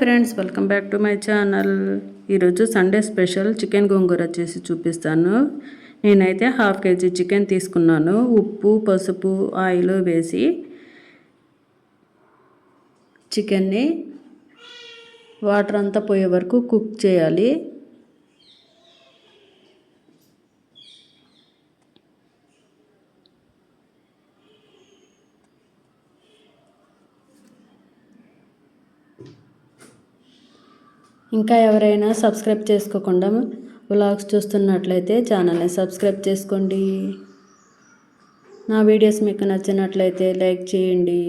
Friends, welcome back to my channel. ఈరోజు Sunday special chicken గోంగూర చేసి చూపిస్తాను. నేనైతే 1/2 kg చికెన్ తీసుకున్నాను. ఉప్పు, పసుపు, ఆయిల్ వేసి చికెన్ని వాటర్ అంతా పోయే వరకు కుక్ చేయాలి. ఇంకా ఎవరైనా సబ్స్క్రైబ్ చేసుకోకుండా వ్లాగ్స్ చూస్తున్నట్లయితే ఛానల్ని సబ్స్క్రైబ్ చేసుకోండి. నా వీడియోస్ మీకు నచ్చినట్లయితే లైక్ చేయండి.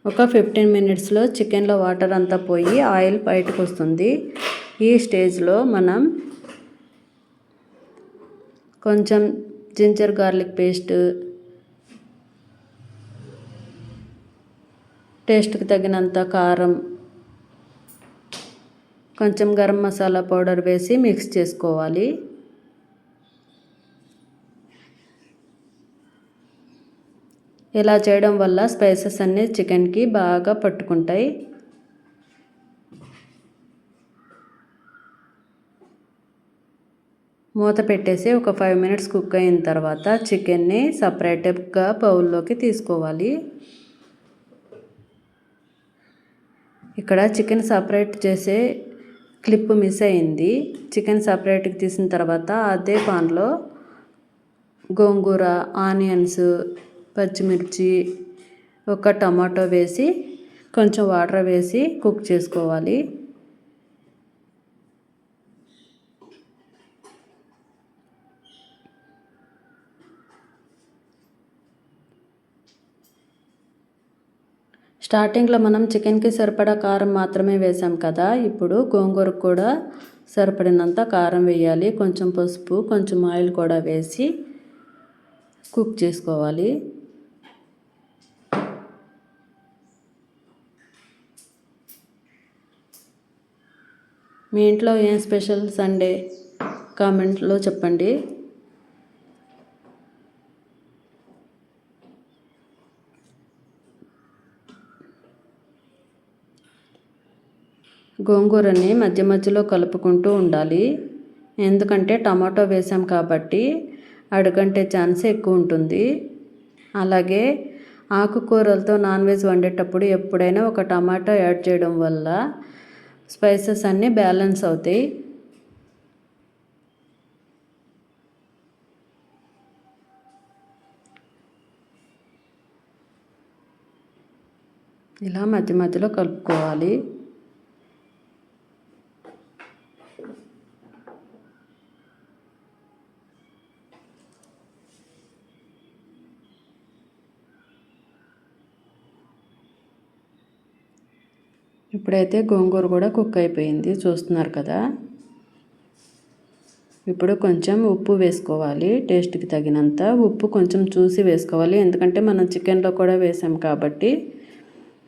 ఒక 15 మినిట్స్లో చికెన్లో వాటర్ అంతా పోయి ఆయిల్ బయటకు వస్తుంది. ఈ స్టేజ్లో మనం కొంచెం జింజర్ గార్లిక్ పేస్ట్, టేస్ట్కి తగినంత కారం, కొంచెం గరం మసాలా పౌడర్ వేసి మిక్స్ చేసుకోవాలి. ఇలా చేయడం వల్ల స్పైసెస్ అన్నీ చికెన్కి బాగా పట్టుకుంటాయి. మూత పెట్టేసి ఒక 5 మినిట్స్ కుక్ అయిన తర్వాత చికెన్ని సపరేట్గా బౌల్లోకి తీసుకోవాలి. ఇక్కడ చికెన్ సపరేట్ చేసే క్లిప్ మిస్ అయింది. చికెన్ సపరేట్కి తీసిన తర్వాత అదే పాన్లో గోంగూర, ఆనియన్స్, పచ్చిమిర్చి, ఒక టమాటో వేసి కొంచెం వాటర్ వేసి కుక్ చేసుకోవాలి. స్టార్టింగ్లో మనం చికెన్కి సరిపడా కారం మాత్రమే వేసాం కదా, ఇప్పుడు గోంగూరకు కూడా సరిపడినంత కారం వేయాలి. కొంచెం పసుపు, కొంచెం ఆయిల్ కూడా వేసి కుక్ చేసుకోవాలి. మీ ఇంట్లో ఏం స్పెషల్ సండే కామెంట్లో చెప్పండి. గోంగూరని మధ్య మధ్యలో కలుపుకుంటూ ఉండాలి. ఎందుకంటే టమాటో వేసాం కాబట్టి అడుగంటే ఛాన్స్ ఎక్కువ ఉంటుంది. అలాగే ఆకుకూరలతో నాన్ వెజ్ వండేటప్పుడు ఎప్పుడైనా ఒక టమాటో యాడ్ చేయడం వల్ల స్పైసెస్ అన్నీ బ్యాలెన్స్ అవుతాయి. ఇలా మధ్య మధ్యలో కలుపుకోవాలి. ఇప్పుడైతే గోంగూర కూడా కుక్ అయిపోయింది, చూస్తున్నారు కదా. ఇప్పుడు కొంచెం ఉప్పు వేసుకోవాలి. టేస్ట్కి తగినంత ఉప్పు కొంచెం చూసి వేసుకోవాలి. ఎందుకంటే మనం చికెన్లో కూడా వేసాం కాబట్టి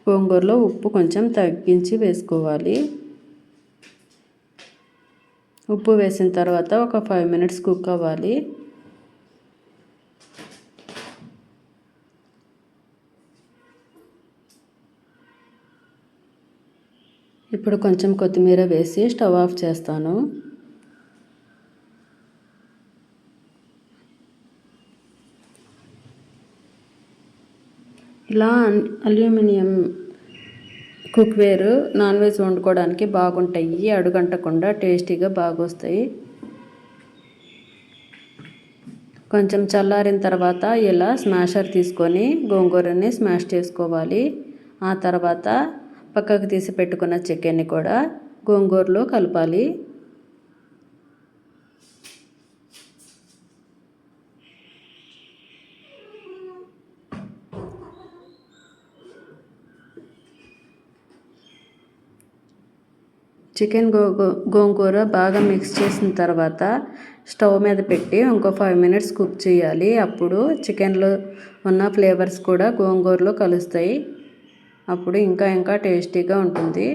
గోంగూరలో ఉప్పు కొంచెం తగ్గించి వేసుకోవాలి. ఉప్పు వేసిన తర్వాత ఒక 5 మినిట్స్ కుక్ అవ్వాలి. ఇప్పుడు కొంచెం కొత్తిమీర వేసి స్టవ్ ఆఫ్ చేస్తాను. ఇలా అల్యూమినియం కుక్వేర్ నాన్ వెజ్ వండుకోవడానికి బాగుంటాయి. అడుగంటకుండా టేస్టీగా బాగా వస్తాయి. కొంచెం చల్లారిన తర్వాత ఇలా స్మాషర్ తీసుకొని గోంగూరని స్మాష్ చేసుకోవాలి. ఆ తర్వాత పక్కకు తీసి పెట్టుకున్న చికెన్ని కూడా గోంగూరలో కలపాలి. చికెన్ గోంగూర బాగా మిక్స్ చేసిన తర్వాత స్టవ్ మీద పెట్టి ఇంకో 5 మినిట్స్ కుక్ చేయాలి. అప్పుడు చికెన్లో ఉన్న ఫ్లేవర్స్ కూడా గోంగూరలో కలుస్తాయి. అప్పుడు ఇంకా టేస్టీగా ఉంటుంది.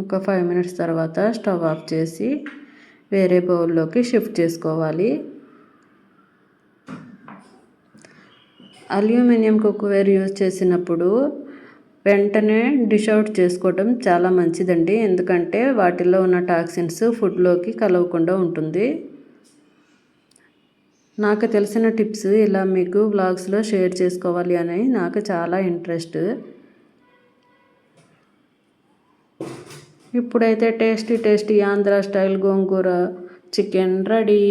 ఒక 5 మినిట్స్ తర్వాత స్టవ్ ఆఫ్ చేసి వేరే బౌల్లోకి షిఫ్ట్ చేసుకోవాలి. అల్యూమినియం కుక్వేర్ యూజ్ చేసినప్పుడు వెంటనే డిష్ అవుట్ చేసుకోవటం చాలా మంచిదండి. ఎందుకంటే వాటిల్లో ఉన్న టాక్సిన్స్ ఫుడ్లోకి కలవకుండా ఉంటుంది. నాకు తెలిసిన టిప్స్ ఇలా మీకు వ్లాగ్స్లో షేర్ చేసుకోవాలి అని నాకు చాలా ఇంట్రెస్ట్. ఇప్పుడైతే టేస్టీ ఆంధ్ర స్టైల్ గోంగూర చికెన్ రెడీ.